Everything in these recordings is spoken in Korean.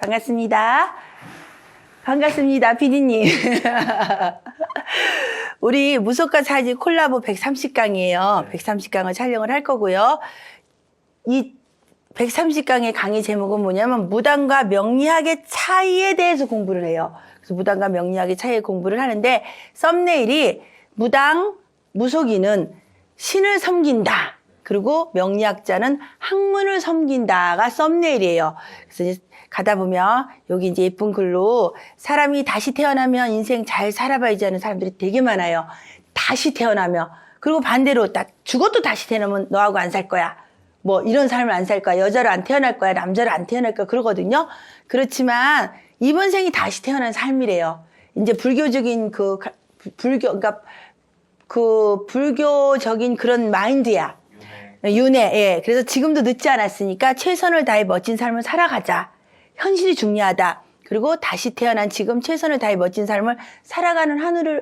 반갑습니다. 반갑습니다, 피디님. 우리 무속과 사지 콜라보 130강이에요. 130강을 촬영을 할 거고요. 이 130강의 강의 제목은 뭐냐면 무당과 명리학의 차이에 대해서 공부를 해요. 그래서 무당과 명리학의 차이에 공부를 하는데 썸네일이 무당, 무속인은 신을 섬긴다. 그리고 명리학자는 학문을 섬긴다가 썸네일이에요. 그래서 이제 가다 보면 여기 이제 예쁜 글로 사람이 다시 태어나면 인생 잘 살아봐야지 하는 사람들이 되게 많아요. 다시 태어나면. 그리고 반대로 죽어도 다시 태어나면 너하고 안 살 거야. 뭐 이런 삶을 안 살 거야. 여자로 안 태어날 거야. 남자로 안 태어날 거야. 그러거든요. 그렇지만 이번 생이 다시 태어난 삶이래요. 이제 불교적인 그러니까 불교적인 그런 마인드야. 윤회. 예. 그래서 지금도 늦지 않았으니까 최선을 다해 멋진 삶을 살아가자. 현실이 중요하다. 그리고 다시 태어난 지금 최선을 다해 멋진 삶을 살아가는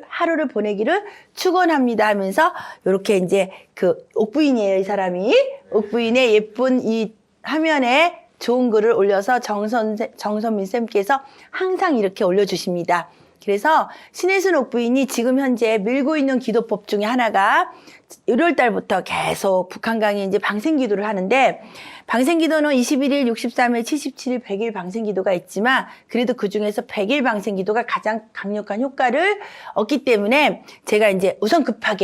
하루를 보내기를 축원합니다 하면서 이렇게 이제 옥부인이에요, 이 사람이. 옥부인의 예쁜 이 화면에 좋은 글을 올려서 정선민 쌤께서 항상 이렇게 올려주십니다. 그래서 신혜순 옥부인이 지금 현재 밀고 있는 기도법 중에 하나가 1월 달부터 계속 북한강에 이제 방생기도를 하는데 방생기도는 21일, 63일, 77일, 100일 방생기도가 있지만 그래도 그 중에서 100일 방생기도가 가장 강력한 효과를 얻기 때문에 제가 이제 우선 급한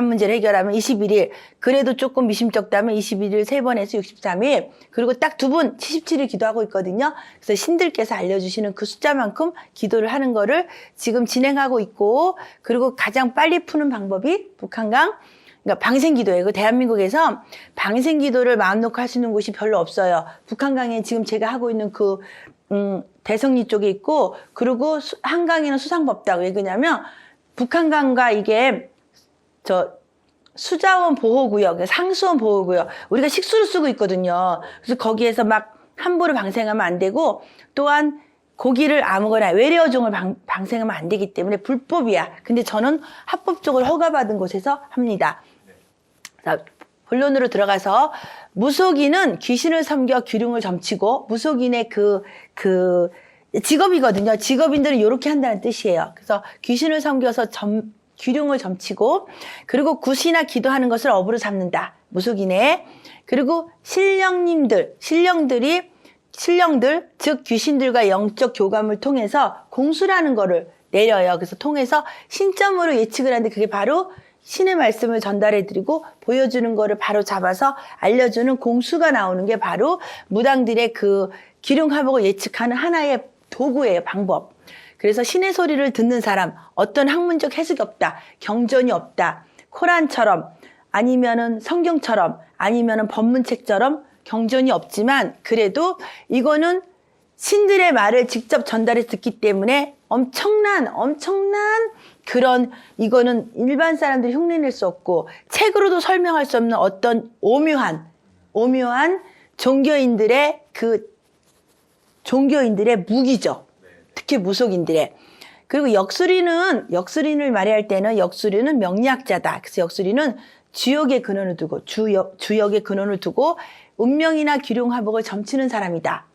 문제를 해결하면 21일, 그래도 조금 미심쩍다면 21일 3번 해서 63일, 그리고 딱 2분 77일 기도하고 있거든요. 그래서 신들께서 알려주시는 그 숫자만큼 기도를 하는 거를 지금 진행하고 있고, 그리고 가장 빨리 푸는 방법이 북한강, 그러니까 방생기도예요. 그 대한민국에서 방생기도를 마음 놓고 할 수 있는 곳이 별로 없어요. 북한강에 지금 제가 하고 있는 대성리 쪽에 있고, 그리고 한강에는 수상법다고. 왜 그러냐면 북한강과 이게 수자원 보호구역, 상수원 보호구역, 우리가 식수를 쓰고 있거든요. 그래서 거기에서 막 함부로 방생하면 안 되고, 또한 고기를 아무거나 외래어종을 방생하면 안 되기 때문에 불법이야. 근데 저는 합법적으로 허가받은 곳에서 합니다. 자, 본론으로 들어가서 무속인은 귀신을 섬겨 기륭을 점치고, 무속인의 직업이거든요. 직업인들은 이렇게 한다는 뜻이에요. 그래서 귀신을 섬겨서 기륭을 점치고, 그리고 굿이나 기도하는 것을 업으로 삼는다. 무속인의. 그리고 신령들, 즉 귀신들과 영적 교감을 통해서 공수라는 거를 내려요. 그래서 통해서 신점으로 예측을 하는데 그게 바로 신의 말씀을 전달해드리고 보여주는 거를 바로 잡아서 알려주는 공수가 나오는 게 바로 무당들의 기륭화복을 예측하는 하나의 도구예요. 방법. 그래서 신의 소리를 듣는 사람, 어떤 학문적 해석이 없다, 경전이 없다, 코란처럼, 아니면은 성경처럼, 아니면은 법문책처럼 경전이 없지만, 그래도 이거는 신들의 말을 직접 전달해 듣기 때문에 엄청난 이거는 일반 사람들이 흉내낼 수 없고, 책으로도 설명할 수 없는 어떤 오묘한 종교인들의 무기죠. 특히 무속인들의. 그리고 역술인을 말할 때는 역술인은 명리학자다. 그래서 역술인은 주역의 근원을 두고 운명이나 기륭화복을 점치는 사람이다.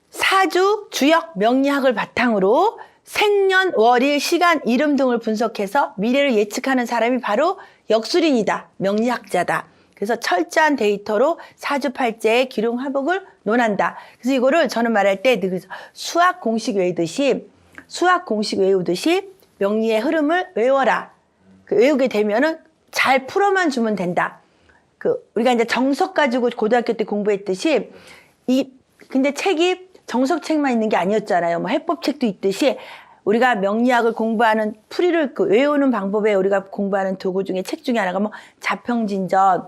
사주, 주역, 명리학을 바탕으로 생년, 월일, 시간, 이름 등을 분석해서 미래를 예측하는 사람이 바로 역술인이다. 명리학자다. 그래서 철저한 데이터로 사주팔자의 기륭화복을 논한다. 그래서 이거를 저는 말할 때 수학 공식 외우듯이 명리의 흐름을 외워라. 외우게 되면은 잘 풀어만 주면 된다. 우리가 이제 정석 가지고 고등학교 때 공부했듯이 근데 책이 정석책만 있는 게 아니었잖아요. 뭐 해법책도 있듯이 우리가 명리학을 공부하는 풀이를 외우는 방법에 우리가 공부하는 도구 중에 책 중에 하나가 자평진전,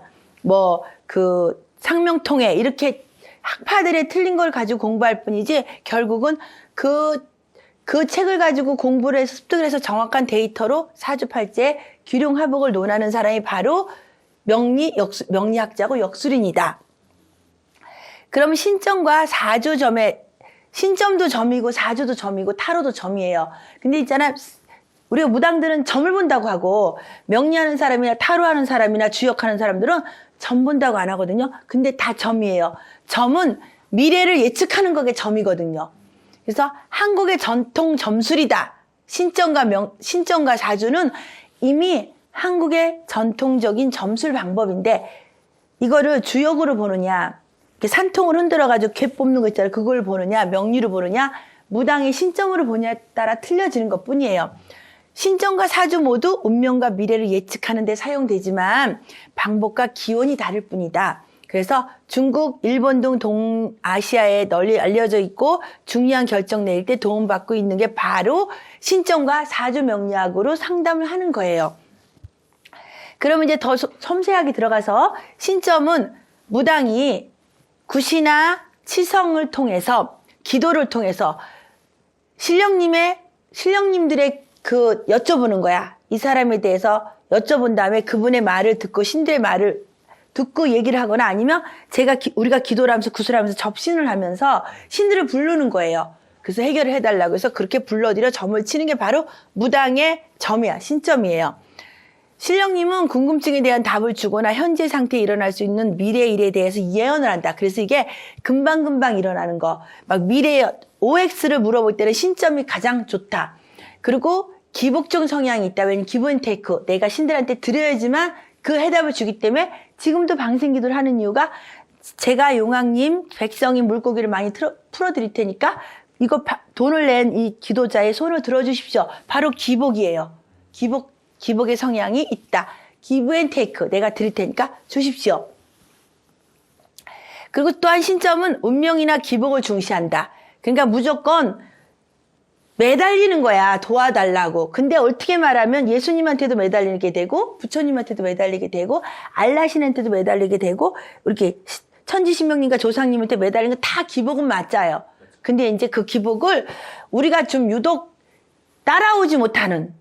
상명통해, 이렇게 학파들의 틀린 걸 가지고 공부할 뿐이지, 결국은 그 책을 가지고 공부를 해서 습득을 해서 정확한 데이터로 사주팔자의 기륭화복을 논하는 사람이 바로 명리학자고 역술인이다. 그러면 신점과 신점도 점이고 사주도 점이고 타로도 점이에요. 근데 있잖아, 우리가 무당들은 점을 본다고 하고, 명리하는 사람이나 타로하는 사람이나 주역하는 사람들은 점 본다고 안 하거든요. 근데 다 점이에요. 점은 미래를 예측하는 것이 점이거든요. 그래서 한국의 전통 점술이다. 신점과 사주는 이미 한국의 전통적인 점술 방법인데 이거를 주역으로 보느냐, 이렇게 산통을 흔들어가지고 개 뽑는 거 있잖아요. 그걸 보느냐, 명리로 보느냐, 무당의 신점으로 보느냐에 따라 틀려지는 것 뿐이에요. 신점과 사주 모두 운명과 미래를 예측하는 데 사용되지만 방법과 기원이 다를 뿐이다. 그래서 중국, 일본 등 동아시아에 널리 알려져 있고 중요한 결정 내릴 때 도움받고 있는 게 바로 신점과 사주 명리학으로 상담을 하는 거예요. 그러면 이제 더 섬세하게 들어가서 신점은 무당이 굿이나 치성을 통해서 기도를 통해서 신령님들의 여쭤보는 거야. 이 사람에 대해서 여쭤본 다음에 그분의 말을 듣고 신들의 말을 듣고 얘기를 하거나 아니면 우리가 기도를 하면서 구슬을 하면서 접신을 하면서 신들을 부르는 거예요. 그래서 해결을 해달라고 해서 그렇게 불러들여 점을 치는 게 바로 무당의 점이야. 신점이에요. 신령님은 궁금증에 대한 답을 주거나 현재 상태에 일어날 수 있는 미래 일에 대해서 예언을 한다. 그래서 이게 금방금방 일어나는 거. 막 미래의 OX를 물어볼 때는 신점이 가장 좋다. 그리고 기복적 성향이 있다. 왜냐면 기브 테이크. 내가 신들한테 드려야지만 그 해답을 주기 때문에 지금도 방생기도를 하는 이유가 제가 용왕님, 백성이 물고기를 많이 풀어드릴 테니까 이거 돈을 낸 이 기도자의 손을 들어주십시오. 바로 기복이에요. 기복의 성향이 있다. 기브 앤 테이크. 내가 드릴 테니까 주십시오. 그리고 또한 신점은 운명이나 기복을 중시한다. 그러니까 무조건 매달리는 거야. 도와달라고. 근데 어떻게 말하면 예수님한테도 매달리게 되고 부처님한테도 매달리게 되고 알라신한테도 매달리게 되고 이렇게 천지신명님과 조상님한테 매달리는 거 다 기복은 맞아요. 근데 이제 그 기복을 우리가 좀 유독 따라오지 못하는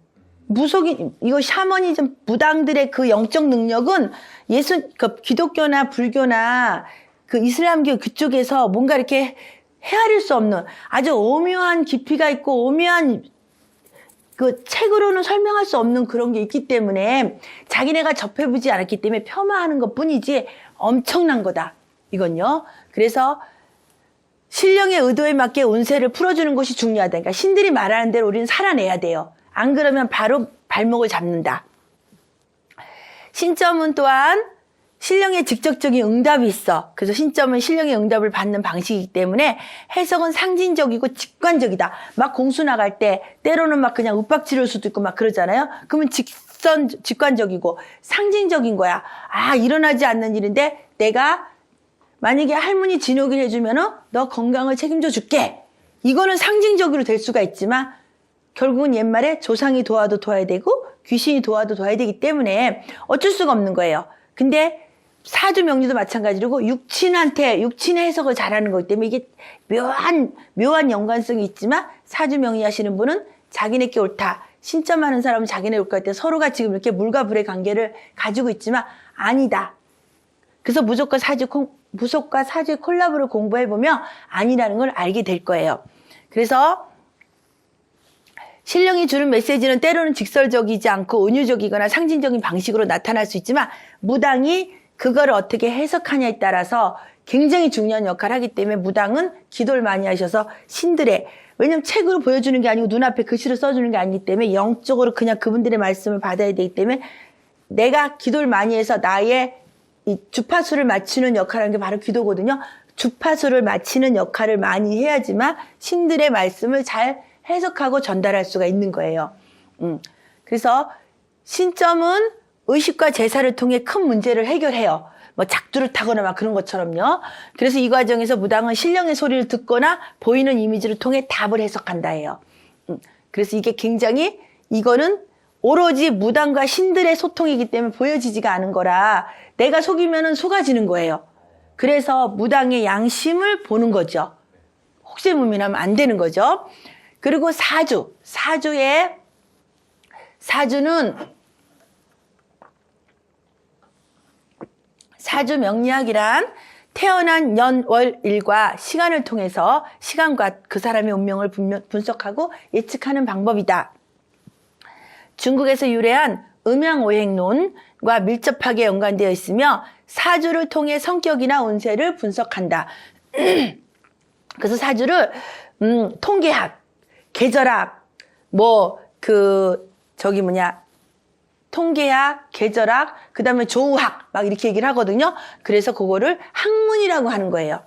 이거 샤머니즘 무당들의 그 영적 능력은 기독교나 불교나 그 이슬람교 그쪽에서 뭔가 이렇게 헤아릴 수 없는 아주 오묘한 깊이가 있고 오묘한 그 책으로는 설명할 수 없는 그런 게 있기 때문에 자기네가 접해보지 않았기 때문에 폄하하는 것 뿐이지 엄청난 거다. 이건요. 그래서 신령의 의도에 맞게 운세를 풀어주는 것이 중요하다. 그러니까 신들이 말하는 대로 우리는 살아내야 돼요. 안 그러면 바로 발목을 잡는다. 신점은 또한 신령의 직접적인 응답이 있어. 그래서 신점은 신령의 응답을 받는 방식이기 때문에 해석은 상징적이고 직관적이다. 막 공수 나갈 때 때로는 막 그냥 윽박지를 수도 있고 막 그러잖아요. 그러면 직관적이고 상징적인 거야. 아, 일어나지 않는 일인데 내가 만약에 할머니 진욕을 해주면은 너 건강을 책임져 줄게. 이거는 상징적으로 될 수가 있지만 결국은 옛말에 조상이 도와도 도와야 되고 귀신이 도와도 도와야 되기 때문에 어쩔 수가 없는 거예요. 근데 사주 명리도 마찬가지고 육친의 해석을 잘하는 거기 때문에 이게 묘한 연관성이 있지만 사주 명리 하시는 분은 자기네께 옳다. 신점하는 사람은 자기네 옳다 할 때 서로가 지금 이렇게 물과 불의 관계를 가지고 있지만 아니다. 그래서 무속과 사주의 콜라보를 공부해보면 아니라는 걸 알게 될 거예요. 그래서 신령이 주는 메시지는 때로는 직설적이지 않고 은유적이거나 상징적인 방식으로 나타날 수 있지만 무당이 그걸 어떻게 해석하냐에 따라서 굉장히 중요한 역할을 하기 때문에 무당은 기도를 많이 하셔서 왜냐면 책으로 보여주는 게 아니고 눈앞에 글씨로 써주는 게 아니기 때문에 영적으로 그냥 그분들의 말씀을 받아야 되기 때문에 내가 기도를 많이 해서 나의 이 주파수를 맞추는 역할을 하는 게 바로 기도거든요. 주파수를 맞추는 역할을 많이 해야지만 신들의 말씀을 잘 해석하고 전달할 수가 있는 거예요. 그래서 신점은 의식과 제사를 통해 큰 문제를 해결해요. 뭐 작두를 타거나 막 그런 것처럼요. 그래서 이 과정에서 무당은 신령의 소리를 듣거나 보이는 이미지를 통해 답을 해석한다 해요. 그래서 이거는 오로지 무당과 신들의 소통이기 때문에 보여지지가 않은 거라 내가 속이면은 속아지는 거예요. 그래서 무당의 양심을 보는 거죠. 혹세무민하면 안 되는 거죠. 그리고 사주 명리학이란 태어난 년, 월, 일과 시간을 통해서 시간과 그 사람의 운명을 분석하고 예측하는 방법이다. 중국에서 유래한 음양오행론과 밀접하게 연관되어 있으며 사주를 통해 성격이나 운세를 분석한다. 그래서 사주를 통계학, 계절학, 통계학, 계절학, 그 다음에 조우학 막 이렇게 얘기를 하거든요. 그래서 그거를 학문이라고 하는 거예요.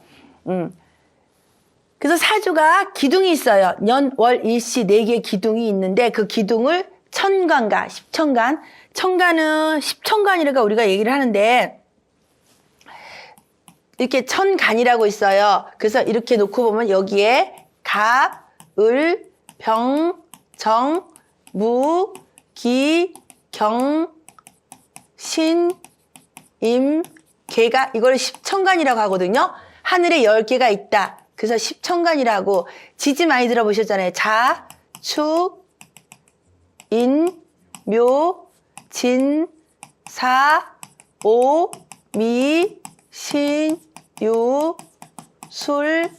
그래서 사주가 기둥이 있어요. 년, 월, 일시 4개의 기둥이 있는데 그 기둥을 천간과 십천간, 천간은 십천간이라고 우리가 얘기를 하는데 이렇게 천간이라고 있어요. 그래서 이렇게 놓고 보면 여기에 갑, 을, 병, 정, 무, 기, 경, 신, 임, 개가 이걸 십천간이라고 하거든요. 하늘에 10개가 있다. 그래서 십천간이라고 지지 많이 들어보셨잖아요. 자, 축, 인, 묘, 진, 사, 오, 미, 신, 유, 술,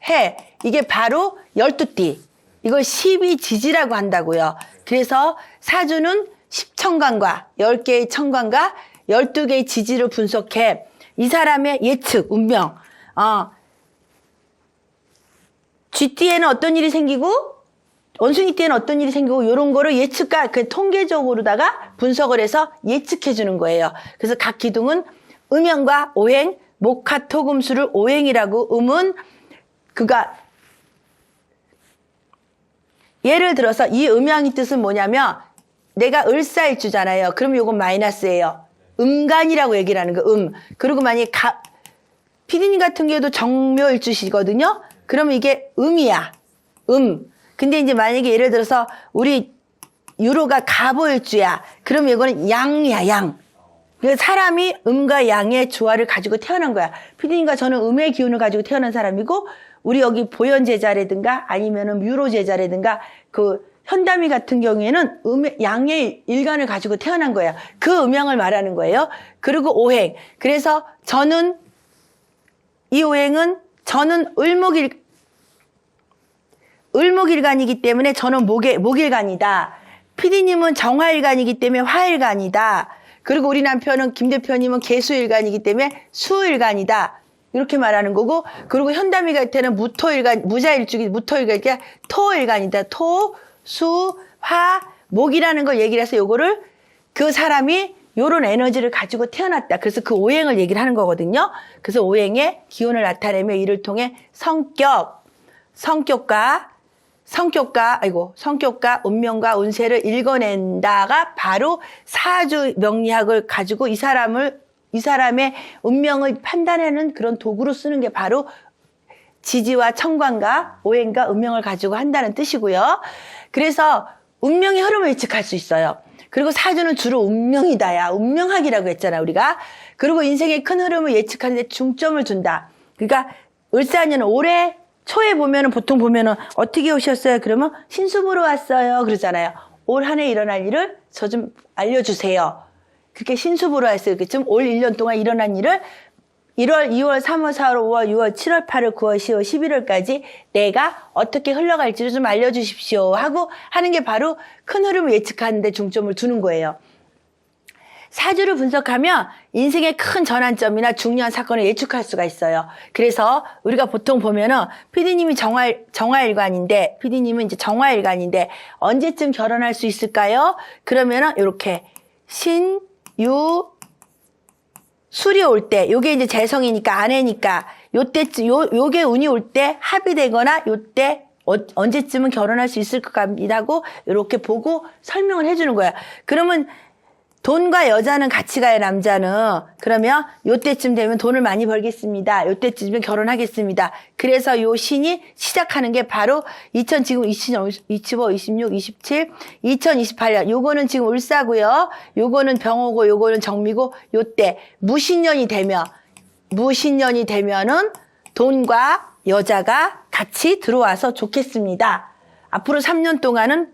해. 이게 바로 12띠. 이걸 12지지라고 한다고요. 그래서 사주는 10천간과 10개의 천간과 12개의 지지를 분석해 이 사람의 예측, 운명. 쥐띠에는 어떤 일이 생기고 원숭이띠에는 어떤 일이 생기고 이런 거를 예측과 그 통계적으로다가 분석을 해서 예측해 주는 거예요. 그래서 각 기둥은 음양과 오행, 목화토금수를 오행이라고 음은 그가 예를 들어서 이 음양의 뜻은 뭐냐면 내가 을사일주잖아요. 그럼 요건 마이너스예요. 음간이라고 얘기를 하는 거, 그리고 만약에 피디님 같은 경우도 정묘일주시거든요. 그러면 이게 음이야. 근데 이제 만약에 예를 들어서 우리 유로가 갑오일주야. 그럼 이거는 양이야, 양. 그러니까 사람이 음과 양의 조화를 가지고 태어난 거야. 피디님과 저는 음의 기운을 가지고 태어난 사람이고, 우리 여기 보현 제자라든가 아니면은 뮤로 제자라든가 그 현담이 같은 경우에는 양의 일간을 가지고 태어난 거예요. 그 음양을 말하는 거예요. 그리고 오행. 그래서 저는 이 오행은 저는 을목일간이기 때문에 저는 목일간이다. 피디님은 정화일간이기 때문에 화일간이다. 그리고 우리 남편은 김 대표님은 개수일간이기 때문에 수일간이다. 이렇게 말하는 거고, 그리고 현담이 같은 무토일간, 무자일주기 무토일간이니까 토일간이다. 토, 수, 화, 목이라는 걸 얘기를 해서 요거를 그 사람이 요런 에너지를 가지고 태어났다. 그래서 그 오행을 얘기를 하는 거거든요. 그래서 오행의 기운을 나타내며 이를 통해 성격과 운명과 운세를 읽어낸다가 바로 사주 명리학을 가지고 이 사람의 운명을 판단하는 그런 도구로 쓰는 게 바로 지지와 천간과 오행과 운명을 가지고 한다는 뜻이고요. 그래서 운명의 흐름을 예측할 수 있어요. 그리고 사주는 주로 운명이다야. 운명학이라고 했잖아, 우리가. 그리고 인생의 큰 흐름을 예측하는데 중점을 둔다. 그러니까 을사년 올해 초에 보통 보면은 어떻게 오셨어요? 그러면 신수 보러 왔어요. 그러잖아요. 올 한 해 일어날 일을 저 좀 알려주세요. 그렇게 신수 보러 왔어요. 그쯤 올 1년 동안 일어난 일을 1월, 2월, 3월, 4월, 5월, 6월, 7월, 8월, 9월, 10월, 11월까지 내가 어떻게 흘러갈지를 좀 알려주십시오 하고 하는 게 바로 큰 흐름을 예측하는 데 중점을 두는 거예요. 사주를 분석하면 인생의 큰 전환점이나 중요한 사건을 예측할 수가 있어요. 그래서 우리가 보통 보면은 피디님이 정화일간인데 피디님은 이제 정화일간인데 언제쯤 결혼할 수 있을까요? 그러면은 이렇게 신, 유, 술이 올 때, 요게 이제 재성이니까 아내니까 요때쯤 요게 운이 올 때 합이 되거나 요때 언제쯤은 결혼할 수 있을 것 같기도 하고 이렇게 보고 설명을 해주는 거야. 그러면 돈과 여자는 같이 가요, 남자는. 그러면 요때쯤 되면 돈을 많이 벌겠습니다. 요때쯤이면 결혼하겠습니다. 그래서 요 신이 시작하는 게 바로 지금 25, 26, 27, 2028년. 요거는 지금 을사고요. 요거는 병호고, 요거는 정미고, 요때 무신년이 되면은 돈과 여자가 같이 들어와서 좋겠습니다. 앞으로 3년 동안은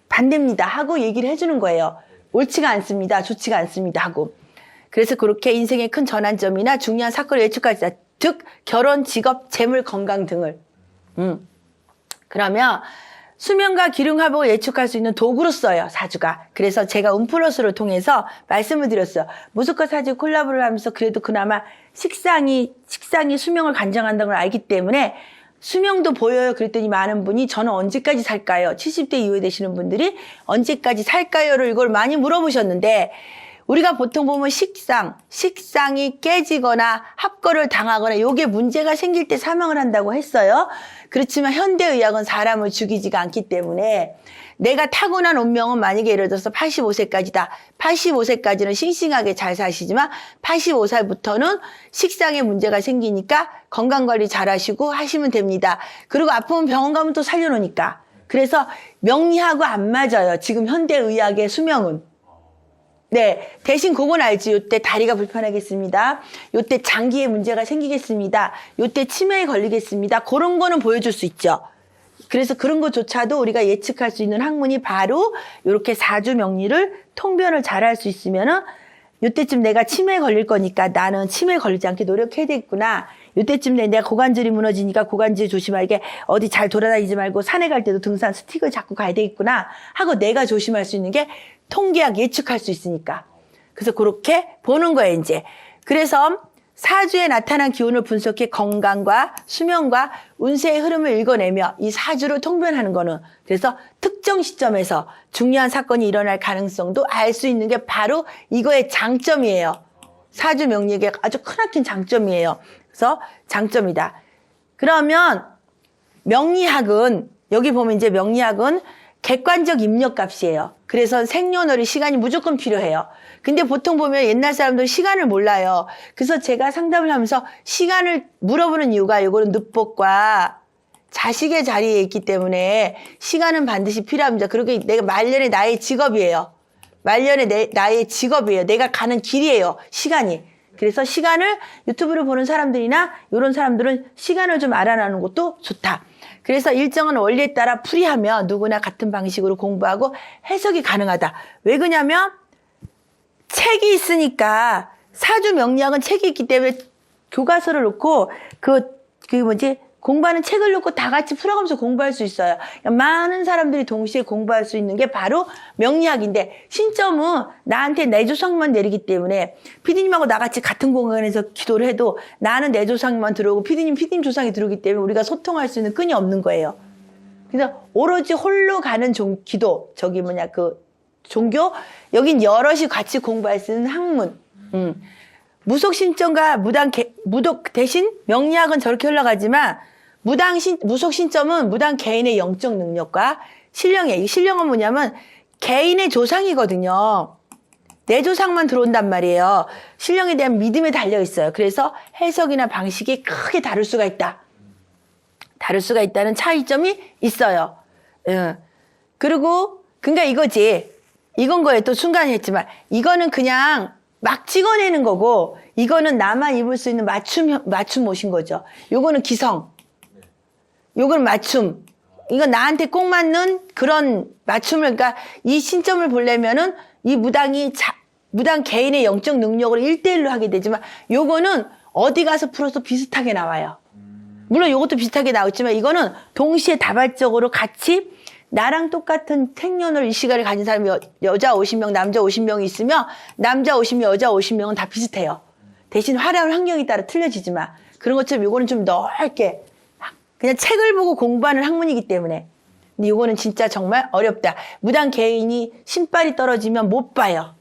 반대입니다. 하고 얘기를 해주는 거예요. 옳지가 않습니다. 좋지가 않습니다. 하고. 그래서 그렇게 인생의 큰 전환점이나 중요한 사건을 예측할 때, 즉 결혼, 직업, 재물, 건강 등을. 그러면 수명과 기륭합을 예측할 수 있는 도구로 써요. 사주가. 그래서 제가 운플러스를 통해서 말씀을 드렸어요. 무속과 사주 콜라보를 하면서 그래도 그나마 식상이 수명을 관장한다는 걸 알기 때문에 수명도 보여요. 그랬더니 많은 분이 저는 언제까지 살까요? 70대 이후에 되시는 분들이 언제까지 살까요를 이걸 많이 물어보셨는데 우리가 보통 보면 식상이 깨지거나 합거를 당하거나 요게 문제가 생길 때 사망을 한다고 했어요. 그렇지만 현대의학은 사람을 죽이지가 않기 때문에 내가 타고난 운명은 만약에 예를 들어서 85세까지다. 85세까지는 싱싱하게 잘 사시지만 85살부터는 식상에 문제가 생기니까 건강관리 잘 하시고 하시면 됩니다. 그리고 아프면 병원 가면 또 살려놓으니까. 그래서 명리하고 안 맞아요. 지금 현대의학의 수명은. 네, 대신 그건 알지. 요때 다리가 불편하겠습니다. 요때 장기에 문제가 생기겠습니다. 요때 치매에 걸리겠습니다. 그런 거는 보여줄 수 있죠. 그래서 그런 것조차도 우리가 예측할 수 있는 학문이 바로 이렇게 사주 명리를 통변을 잘 할 수 있으면은 요때쯤 내가 치매에 걸릴 거니까 나는 치매에 걸리지 않게 노력해야 되겠구나. 요때쯤 내가 고관절이 무너지니까 고관절 조심하게 어디 잘 돌아다니지 말고 산에 갈 때도 등산 스틱을 잡고 가야 되겠구나 하고 내가 조심할 수 있는 게 통계학 예측할 수 있으니까. 그래서 그렇게 보는 거예요, 이제. 그래서 사주에 나타난 기운을 분석해 건강과 수명과 운세의 흐름을 읽어내며 이 사주를 통변하는 거는 그래서 특정 시점에서 중요한 사건이 일어날 가능성도 알 수 있는 게 바로 이거의 장점이에요. 사주 명리학의 아주 크나큰 장점이에요. 그래서 장점이다. 그러면 명리학은 여기 보면 이제 명리학은 객관적 입력값이에요. 그래서 생년월일 시간이 무조건 필요해요. 근데 보통 보면 옛날 사람들은 시간을 몰라요. 그래서 제가 상담을 하면서 시간을 물어보는 이유가 이거는 늑복과 자식의 자리에 있기 때문에 시간은 반드시 필요합니다. 그렇게 내가 말년의 나의 직업이에요. 말년의 나의 직업이에요. 내가 가는 길이에요. 시간이. 그래서 시간을 유튜브를 보는 사람들이나 이런 사람들은 시간을 좀 알아나는 것도 좋다. 그래서 일정한 원리에 따라 풀이하면 누구나 같은 방식으로 공부하고 해석이 가능하다. 왜 그러냐면 책이 있으니까 사주 명리학은 책이 있기 때문에 교과서를 놓고 공부하는 책을 놓고 다 같이 풀어가면서 공부할 수 있어요. 많은 사람들이 동시에 공부할 수 있는 게 바로 명리학인데 신점은 나한테 내 조상만 내리기 때문에 피디님하고 나같이 같은 공간에서 기도를 해도 나는 내 조상만 들어오고 피디님 조상이 들어오기 때문에 우리가 소통할 수 있는 끈이 없는 거예요. 그래서 오로지 홀로 가는 기도 종교 여긴 여럿이 같이 공부할 수 있는 학문. 무속 신점과 무독 대신 명리학은 저렇게 흘러가지만 무속 신점은 무당 개인의 영적 능력과 신령이에요. 이 신령은 뭐냐면 개인의 조상이거든요. 내 조상만 들어온단 말이에요. 신령에 대한 믿음에 달려 있어요. 그래서 해석이나 방식이 크게 다를 수가 있다. 다를 수가 있다는 차이점이 있어요. 그리고 그러니까 이거지. 이건 거예요. 또 순간 했지만 이거는 그냥 막 찍어내는 거고 이거는 나만 입을 수 있는 맞춤 옷인 거죠. 요거는 기성. 요건 맞춤. 이건 나한테 꼭 맞는 그런 맞춤을 그러니까 이 신점을 보려면은 이 무당 개인의 영적 능력으로 1대1로 하게 되지만 요거는 어디 가서 풀어서 비슷하게 나와요. 물론 요것도 비슷하게 나오지만 이거는 동시에 다발적으로 같이 나랑 똑같은 생년월 이 시간을 가진 사람이 여자 50명, 남자 50명이 있으면 남자 50명, 여자 50명은 다 비슷해요. 대신 활용 환경에 따라 틀려지지만 그런 것처럼 요거는 좀 넓게 그냥 책을 보고 공부하는 학문이기 때문에 근데 요거는 진짜 정말 어렵다. 무당 개인이 신발이 떨어지면 못 봐요.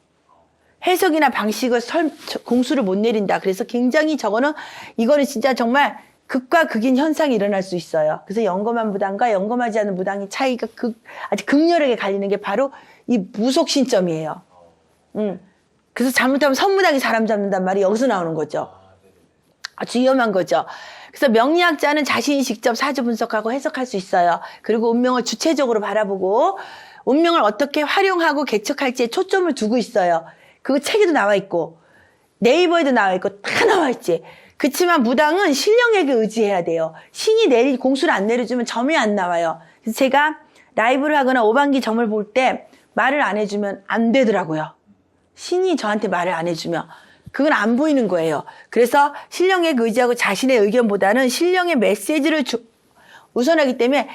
해석이나 방식을 공수를 못 내린다. 그래서 굉장히 이거는 진짜 정말 극과 극인 현상이 일어날 수 있어요. 그래서 영검한 무당과 영검하지 않은 무당의 차이가 아주 극렬하게 갈리는 게 바로 이 무속 신점이에요. 그래서 잘못하면 선무당이 사람 잡는단 말이 여기서 나오는 거죠. 아주 위험한 거죠. 그래서 명리학자는 자신이 직접 사주 분석하고 해석할 수 있어요. 그리고 운명을 주체적으로 바라보고 운명을 어떻게 활용하고 개척할지에 초점을 두고 있어요. 그거 책에도 나와 있고 네이버에도 나와 있고 다 나와 있지. 그렇지만 무당은 신령에게 의지해야 돼요. 신이 공수를 안 내려주면 점이 안 나와요. 그래서 제가 라이브를 하거나 오반기 점을 볼 때 말을 안 해주면 안 되더라고요. 신이 저한테 말을 안 해주면 그건 안 보이는 거예요. 그래서 신령에게 의지하고 자신의 의견보다는 신령의 메시지를 우선하기 때문에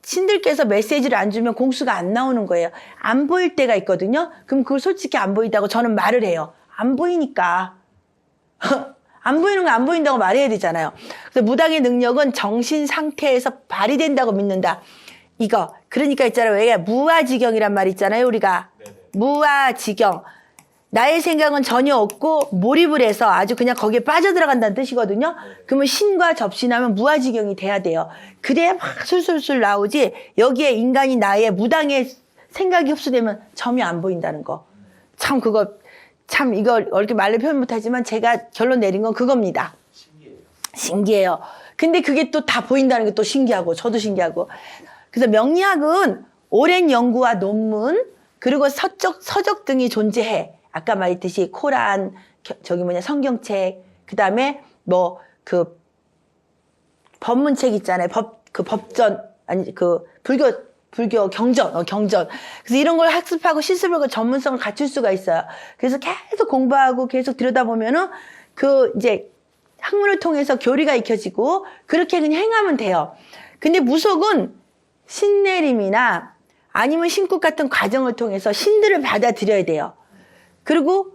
신들께서 메시지를 안 주면 공수가 안 나오는 거예요. 안 보일 때가 있거든요. 그럼 그걸 솔직히 안 보인다고 저는 말을 해요. 안 보이니까. 안 보이는 거 안 보인다고 말해야 되잖아요. 그래서 무당의 능력은 정신 상태에서 발휘된다고 믿는다. 이거. 그러니까 있잖아요. 왜 무아지경이란 말 있잖아요. 우리가. 무아지경. 나의 생각은 전혀 없고 몰입을 해서 아주 그냥 거기에 빠져들어간다는 뜻이거든요. 그러면 신과 접신하면 무아지경이 돼야 돼요. 그래야 막 술술술 나오지. 여기에 인간이 나의 무당의 생각이 흡수되면 점이 안 보인다는 거. 참 그거 참 이걸 어렵게 말로 표현 못하지만 제가 결론 내린 건 그겁니다. 신기해요. 근데 그게 또 다 보인다는 게 또 신기하고 저도 신기하고. 그래서 명리학은 오랜 연구와 논문 그리고 서적 등이 존재해. 아까 말했듯이 코란, 성경책, 그 다음에 그 법문책 있잖아요. 법전, 아니, 불교 경전. 그래서 이런 걸 학습하고 실습하고 전문성을 갖출 수가 있어요. 그래서 계속 공부하고 계속 들여다보면은 이제 학문을 통해서 교리가 익혀지고 그렇게 그냥 행하면 돼요. 근데 무속은 신내림이나 아니면 신국 같은 과정을 통해서 신들을 받아들여야 돼요. 그리고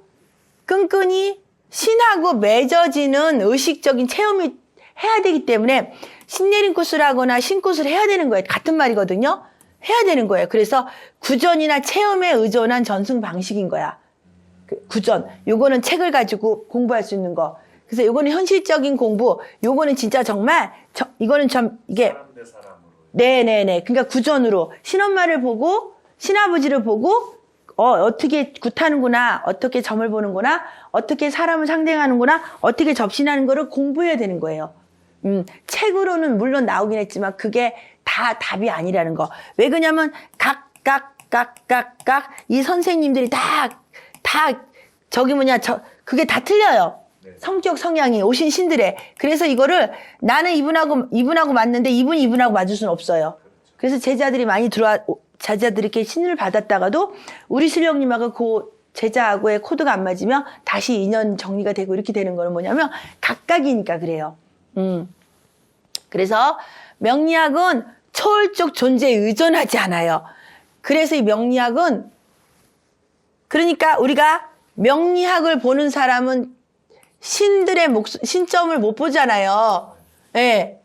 끈끈이 신하고 맺어지는 의식적인 체험이 해야 되기 때문에 신내림 코스를 하거나 신코스를 해야 되는 거예요. 같은 말이거든요. 해야 되는 거예요. 그래서 구전이나 체험에 의존한 전승 방식인 거야. 구전. 요거는 책을 가지고 공부할 수 있는 거. 그래서 요거는 현실적인 공부. 요거는 진짜 정말 이거는 참 이게 사람 대 사람으로. 네네네. 그러니까 구전으로 신엄마를 보고 신아버지를 보고 어떻게 굿하는구나, 어떻게 점을 보는구나, 어떻게 사람을 상대하는구나, 어떻게 접신하는 거를 공부해야 되는 거예요. 책으로는 물론 나오긴 했지만 그게 다 답이 아니라는 거. 왜 그러냐면 각각 이 선생님들이 그게 다 틀려요. 성격 성향이 오신 신들의. 그래서 이거를 나는 이분하고 맞는데 이분하고 맞을 수는 없어요. 그래서 제자들이 많이 제자들이 이렇게 신을 받았다가도 우리 신령님하고 그 제자하고의 코드가 안 맞으면 다시 인연 정리가 되고 이렇게 되는 거는 뭐냐면 각각이니까 그래요. 그래서 명리학은 초월적 존재에 의존하지 않아요. 그래서 이 명리학은 그러니까 우리가 명리학을 보는 사람은 신들의 신점을 못 보잖아요. 예.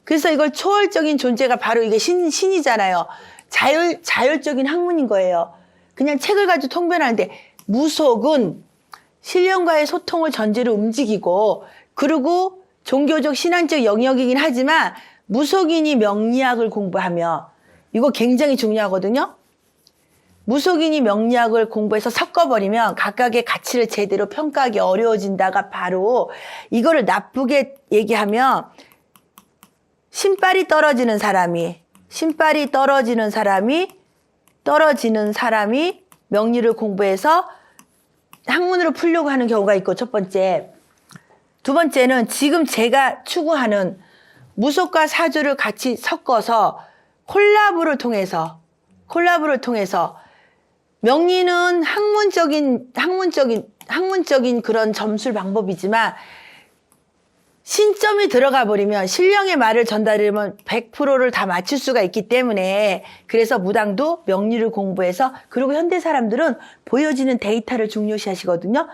그래서 이걸 초월적인 존재가 바로 이게 신이잖아요. 자율적인 학문인 거예요. 그냥 책을 가지고 통변하는데 무속은 신령과의 소통을 전제로 움직이고 그리고 종교적 신앙적 영역이긴 하지만 무속인이 명리학을 공부하며 이거 굉장히 중요하거든요. 무속인이 명리학을 공부해서 섞어버리면 각각의 가치를 제대로 평가하기 어려워진다가 바로 이거를 나쁘게 얘기하면 신발이 떨어지는 사람이 명리를 공부해서 학문으로 풀려고 하는 경우가 있고 첫 번째. 두 번째는 지금 제가 추구하는 무속과 사주를 같이 섞어서 콜라보를 통해서 명리는 학문적인 그런 점술 방법이지만 신점이 들어가 버리면 신령의 말을 전달하면 100%를 다 맞출 수가 있기 때문에 그래서 무당도 명리를 공부해서 그리고 현대 사람들은 보여지는 데이터를 중요시 하시거든요.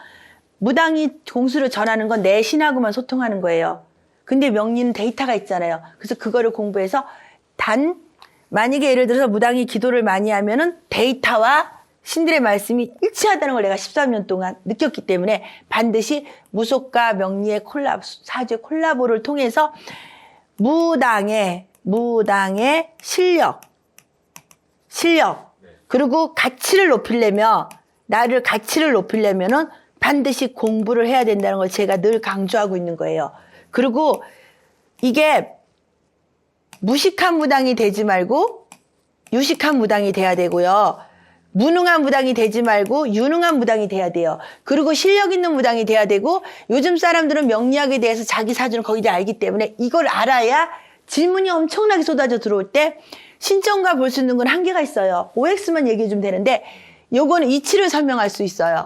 무당이 공수를 전하는 건 내 신하고만 소통하는 거예요. 근데 명리는 데이터가 있잖아요. 그래서 그거를 공부해서 만약에 예를 들어서 무당이 기도를 많이 하면은 데이터와 신들의 말씀이 일치하다는 걸 내가 13년 동안 느꼈기 때문에 반드시 무속과 명리의 사주의 콜라보를 통해서 무당의 실력 그리고 가치를 높이려면은 반드시 공부를 해야 된다는 걸 제가 늘 강조하고 있는 거예요. 그리고 이게 무식한 무당이 되지 말고 유식한 무당이 돼야 되고요. 무능한 무당이 되지 말고 유능한 무당이 돼야 돼요. 그리고 실력 있는 무당이 돼야 되고 요즘 사람들은 명리학에 대해서 자기 사주를 거의 다 알기 때문에 이걸 알아야 질문이 엄청나게 쏟아져 들어올 때 신점과 볼 수 있는 건 한계가 있어요. OX만 얘기해 주면 되는데 요거는 이치를 설명할 수 있어요.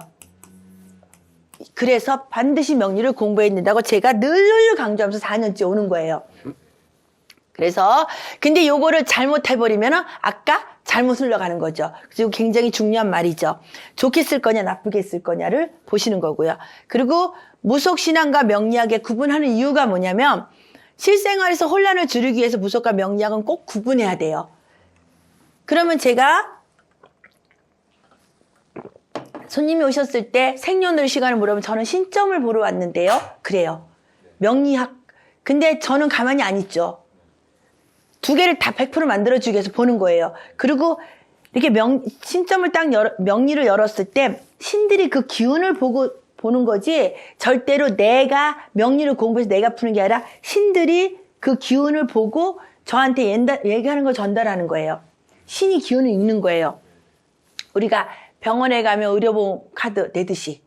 그래서 반드시 명리를 공부해야 된다고 제가 늘 강조하면서 4년째 오는 거예요. 그래서 근데 요거를 잘못해버리면은 아까 잘못 흘러가는 거죠. 그리고 굉장히 중요한 말이죠. 좋게 쓸 거냐 나쁘게 쓸 거냐를 보시는 거고요. 그리고 무속신앙과 명리학의 구분하는 이유가 뭐냐면 실생활에서 혼란을 줄이기 위해서 무속과 명리학은 꼭 구분해야 돼요. 그러면 제가 손님이 오셨을 때 생년월 시간을 물어보면 저는 신점을 보러 왔는데요. 그래요. 명리학. 근데 저는 가만히 안 있죠. 두 개를 다 100% 만들어주기 위해서 보는 거예요. 그리고 이렇게 신점을 딱 명리를 열었을 때 신들이 그 기운을 보는 거지 절대로 내가 명리를 공부해서 내가 푸는 게 아니라 신들이 그 기운을 보고 저한테 얘기하는 걸 전달하는 거예요. 신이 기운을 읽는 거예요. 우리가 병원에 가면 의료보험 카드 내듯이.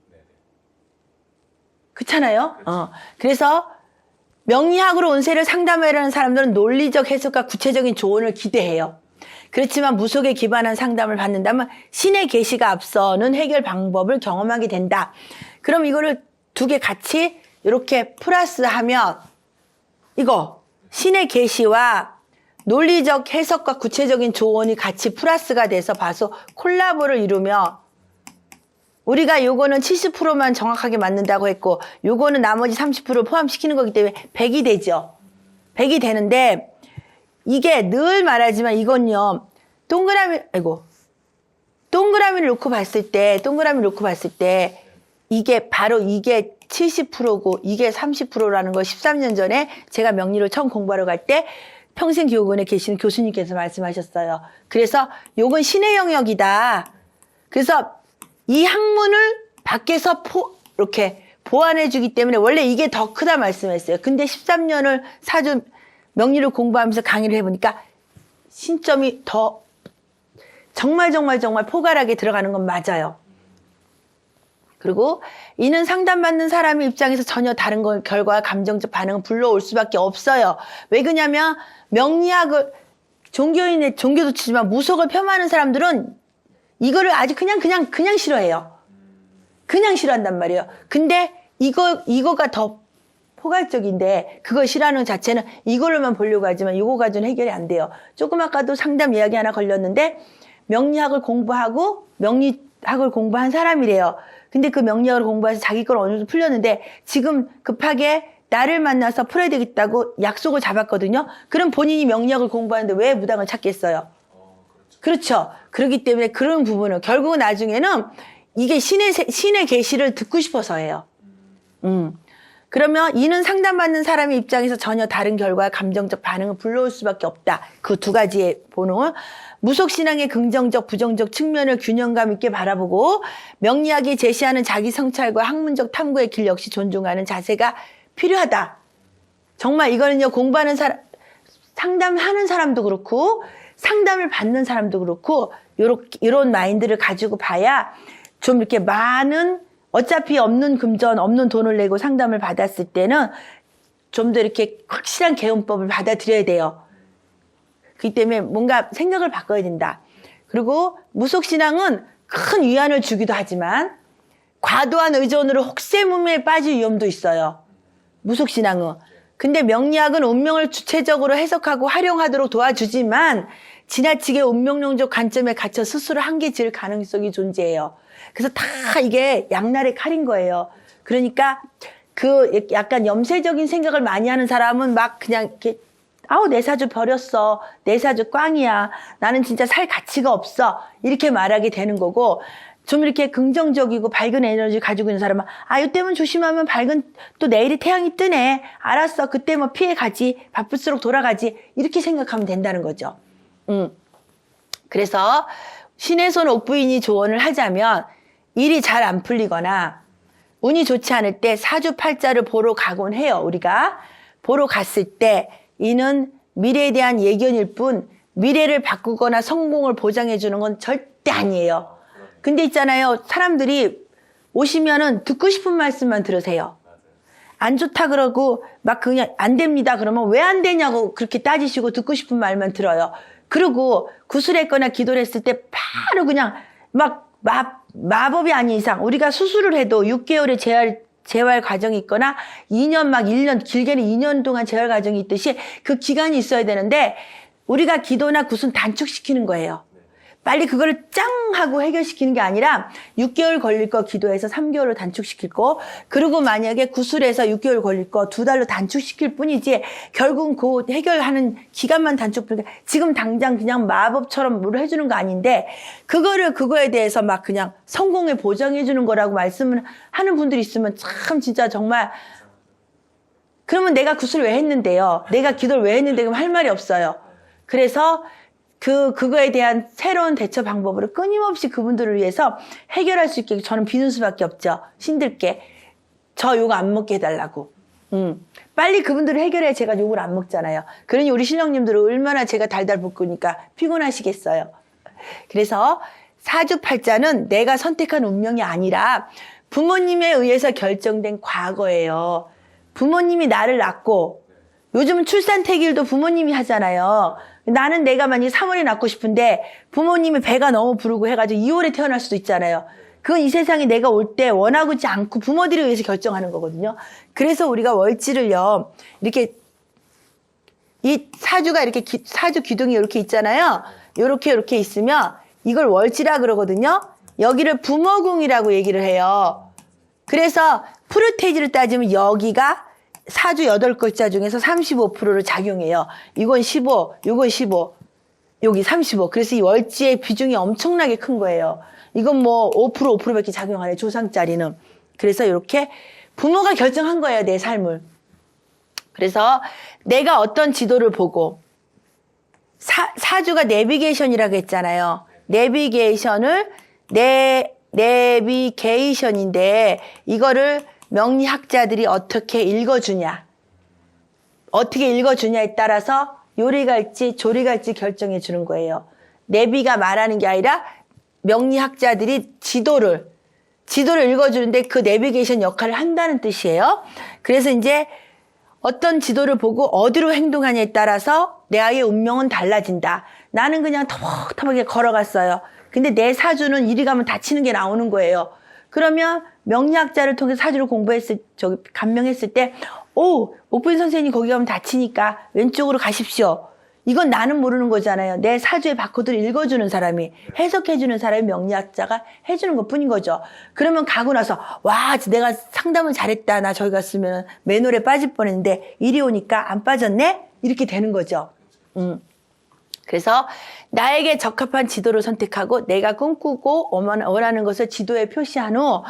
그렇잖아요? 그래서 명리학으로 운세를 상담하려는 사람들은 논리적 해석과 구체적인 조언을 기대해요. 그렇지만 무속에 기반한 상담을 받는다면 신의 계시가 앞서는 해결 방법을 경험하게 된다. 그럼 이거를 두 개 같이 이렇게 플러스하면 이거 신의 계시와 논리적 해석과 구체적인 조언이 같이 플러스가 돼서 봐서 콜라보를 이루며 우리가 요거는 70%만 정확하게 맞는다고 했고 요거는 나머지 30% 포함시키는 거기 때문에 100이 되죠. 100이 되는데 이게 늘 말하지만 이건요. 동그라미를 놓고 봤을 때 이게 바로 이게 70%고 이게 30%라는 걸 13년 전에 제가 명리를 처음 공부하러 갈 때 평생교육원에 계시는 교수님께서 말씀하셨어요. 그래서 요건 신의 영역이다. 그래서 이 학문을 밖에서 이렇게 보완해 주기 때문에 원래 이게 더 크다 말씀했어요. 근데 13년을 사주 명리를 공부하면서 강의를 해보니까 신점이 더 정말 포괄하게 들어가는 건 맞아요. 그리고 이는 상담받는 사람의 입장에서 전혀 다른 결과와 감정적 반응은 불러올 수밖에 없어요. 왜 그러냐면 명리학을 종교도 치지만 무속을 폄하하는 사람들은 이거를 아주 그냥 싫어해요. 그냥 싫어한단 말이에요. 근데 이거가 더 포괄적인데 그걸 싫어하는 자체는 이걸로만 보려고 하지만 이거 가지고는 해결이 안 돼요. 조금 아까도 상담 이야기 하나 걸렸는데 명리학을 공부한 사람이래요. 근데 그 명리학을 공부해서 자기 걸 어느 정도 풀렸는데 지금 급하게 나를 만나서 풀어야 되겠다고 약속을 잡았거든요. 그럼 본인이 명리학을 공부하는데 왜 무당을 찾겠어요? 그렇죠. 그렇기 때문에 그런 부분은 결국은 나중에는 이게 신의 계시를 듣고 싶어서예요. 그러면 이는 상담받는 사람의 입장에서 전혀 다른 결과와 감정적 반응을 불러올 수밖에 없다. 그 두 가지의 본능은 무속신앙의 긍정적, 부정적 측면을 균형감 있게 바라보고 명리학이 제시하는 자기 성찰과 학문적 탐구의 길 역시 존중하는 자세가 필요하다. 정말 이거는요, 공부하는 사람, 상담하는 사람도 그렇고 상담을 받는 사람도 그렇고 이런 마인드를 가지고 봐야 좀 이렇게 많은 어차피 없는 금전, 없는 돈을 내고 상담을 받았을 때는 좀 더 이렇게 확실한 개운법을 받아들여야 돼요. 그렇기 때문에 뭔가 생각을 바꿔야 된다. 그리고 무속신앙은 큰 위안을 주기도 하지만 과도한 의존으로 혹세무미에 빠질 위험도 있어요. 무속신앙은. 근데 명리학은 운명을 주체적으로 해석하고 활용하도록 도와주지만 지나치게 운명론적 관점에 갇혀 스스로 한계 지을 가능성이 존재해요. 그래서 다 이게 양날의 칼인 거예요. 그러니까 그 약간 염세적인 생각을 많이 하는 사람은 막 그냥 이렇게 내 사주 버렸어. 내 사주 꽝이야. 나는 진짜 살 가치가 없어. 이렇게 말하게 되는 거고 좀 이렇게 긍정적이고 밝은 에너지 가지고 있는 사람은 이때만 조심하면 또 내일이 태양이 뜨네. 알았어. 그때 뭐 피해가지. 바쁠수록 돌아가지. 이렇게 생각하면 된다는 거죠. 그래서 신의 손 옥부인이 조언을 하자면 일이 잘 안 풀리거나 운이 좋지 않을 때 사주팔자를 보러 가곤 해요. 우리가 보러 갔을 때 이는 미래에 대한 예견일 뿐 미래를 바꾸거나 성공을 보장해 주는 건 절대 아니에요. 근데 있잖아요. 사람들이 오시면은 듣고 싶은 말씀만 들으세요. 안 좋다 그러고 막 그냥 안 됩니다 그러면 왜 안 되냐고 그렇게 따지시고 듣고 싶은 말만 들어요. 그리고 구술했거나 기도를 했을 때 바로 그냥 막 마법이 아닌 이상 우리가 수술을 해도 6개월의 재활 과정이 있거나 2년 막 1년 길게는 2년 동안 재활 과정이 있듯이 그 기간이 있어야 되는데 우리가 기도나 구슬 단축시키는 거예요. 빨리 그거를 짱 하고 해결시키는 게 아니라 6개월 걸릴 거 기도해서 3개월로 단축시킬 거, 그리고 만약에 구술해서 6개월 걸릴 거 2달로 단축시킬 뿐이지 결국은 그 해결하는 기간만 단축되니까 지금 당장 그냥 마법처럼 뭘 해주는 거 아닌데 그거에 대해서 막 그냥 성공에 보장해 주는 거라고 말씀을 하는 분들이 있으면 참 진짜 정말, 그러면 내가 구슬 왜 했는데요? 내가 기도를 왜 했는데? 그럼 할 말이 없어요. 그래서 그거에 대한 새로운 대처 방법으로 끊임없이 그분들을 위해서 해결할 수 있게 저는 비는 수밖에 없죠. 신들께. 저 욕 안 먹게 해달라고. 빨리 그분들을 해결해야 제가 욕을 안 먹잖아요. 그러니 우리 신령님들은 얼마나 제가 달달 볶으니까 피곤하시겠어요. 그래서 사주팔자는 내가 선택한 운명이 아니라 부모님에 의해서 결정된 과거예요. 부모님이 나를 낳고, 요즘은 출산태길도 부모님이 하잖아요. 나는 내가 만약에 3월에 낳고 싶은데 부모님이 배가 너무 부르고 해가지고 2월에 태어날 수도 있잖아요. 그건 이 세상에 내가 올 때 원하지 않고 부모들에 의해서 결정하는 거거든요. 그래서 우리가 월지를요, 이렇게 이 사주가 이렇게 사주 기둥이 이렇게 있잖아요. 이렇게 있으면 이걸 월지라 그러거든요. 여기를 부모궁이라고 얘기를 해요. 그래서 프루테이지를 따지면 여기가 사주 8글자 중에서 35%를 작용해요. 이건 15, 이건 15, 여기 35. 그래서 이 월지의 비중이 엄청나게 큰 거예요. 이건 뭐 5%밖에 작용 안 해요. 조상자리는. 그래서 이렇게 부모가 결정한 거예요. 내 삶을. 그래서 내가 어떤 지도를 보고, 사주가 내비게이션이라고 했잖아요. 내비게이션을 내비게이션인데 이거를 명리학자들이 어떻게 읽어주냐에 따라서 요리 갈지 조리 갈지 결정해 주는 거예요. 내비가 말하는 게 아니라 명리학자들이 지도를 읽어주는데 그 내비게이션 역할을 한다는 뜻이에요. 그래서 이제 어떤 지도를 보고 어디로 행동하냐에 따라서 내 아이의 운명은 달라진다. 나는 그냥 터벅터벅하게 걸어갔어요. 근데 내 사주는 이리 가면 다치는 게 나오는 거예요. 그러면 명리학자를 통해서 사주를 감명했을 때, 옥부인 선생님 거기 가면 다치니까 왼쪽으로 가십시오. 이건 나는 모르는 거잖아요. 내 사주의 바코드를 읽어주는 사람이, 해석해주는 사람이 명리학자가 해주는 것 뿐인 거죠. 그러면 가고 나서, 와, 내가 상담을 잘했다. 나 저기 갔으면 맨홀에 빠질 뻔했는데 이리 오니까 안 빠졌네? 이렇게 되는 거죠. 그래서 나에게 적합한 지도를 선택하고 내가 꿈꾸고 원하는 것을 지도에 표시한 후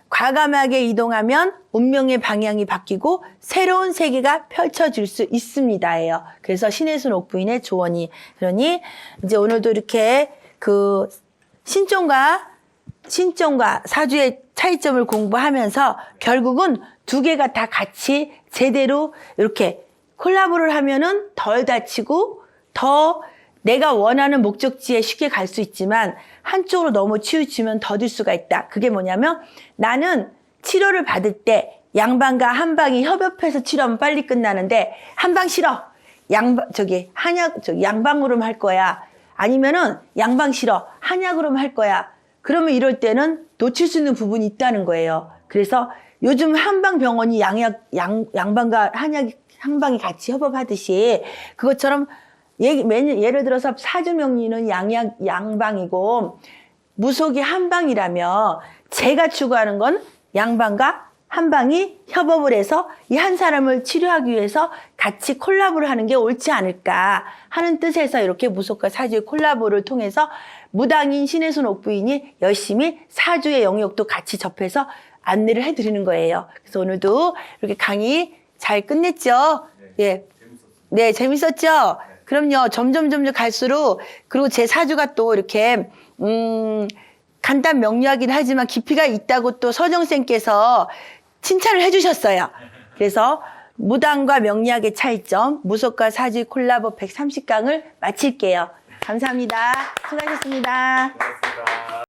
과감하게 이동하면 운명의 방향이 바뀌고 새로운 세계가 펼쳐질 수 있습니다예요. 그래서 신혜순 옥부인의 조언이, 그러니 이제 오늘도 이렇게 그 신종과 사주의 차이점을 공부하면서 결국은 두 개가 다 같이 제대로 이렇게 콜라보를 하면은 덜 다치고 더 내가 원하는 목적지에 쉽게 갈 수 있지만 한쪽으로 너무 치우치면 더딜 수가 있다. 그게 뭐냐면 나는 치료를 받을 때 양방과 한방이 협업해서 치료하면 빨리 끝나는데 한방 싫어. 양방으로만 할 거야. 아니면은 양방 싫어. 한약으로만 할 거야. 그러면 이럴 때는 놓칠 수 있는 부분이 있다는 거예요. 그래서 요즘 한방병원이 양방과 한방이 같이 협업하듯이 그것처럼 예를 들어서 사주명리는 양방이고 무속이 한방이라며 제가 추구하는 건 양방과 한방이 협업을 해서 이 한 사람을 치료하기 위해서 같이 콜라보를 하는 게 옳지 않을까 하는 뜻에서 이렇게 무속과 사주의 콜라보를 통해서 무당인 신혜순 옥부인이 열심히 사주의 영역도 같이 접해서 안내를 해드리는 거예요. 그래서 오늘도 이렇게 강의 잘 끝냈죠? 예. 네, 재밌었죠? 그럼요. 점점 갈수록, 그리고 제 사주가 또 이렇게 간단 명료하긴 하지만 깊이가 있다고 또 서정쌤께서 칭찬을 해주셨어요. 그래서 무당과 명리학의 차이점, 무속과 사주의 콜라보 130강을 마칠게요. 감사합니다. 수고하셨습니다.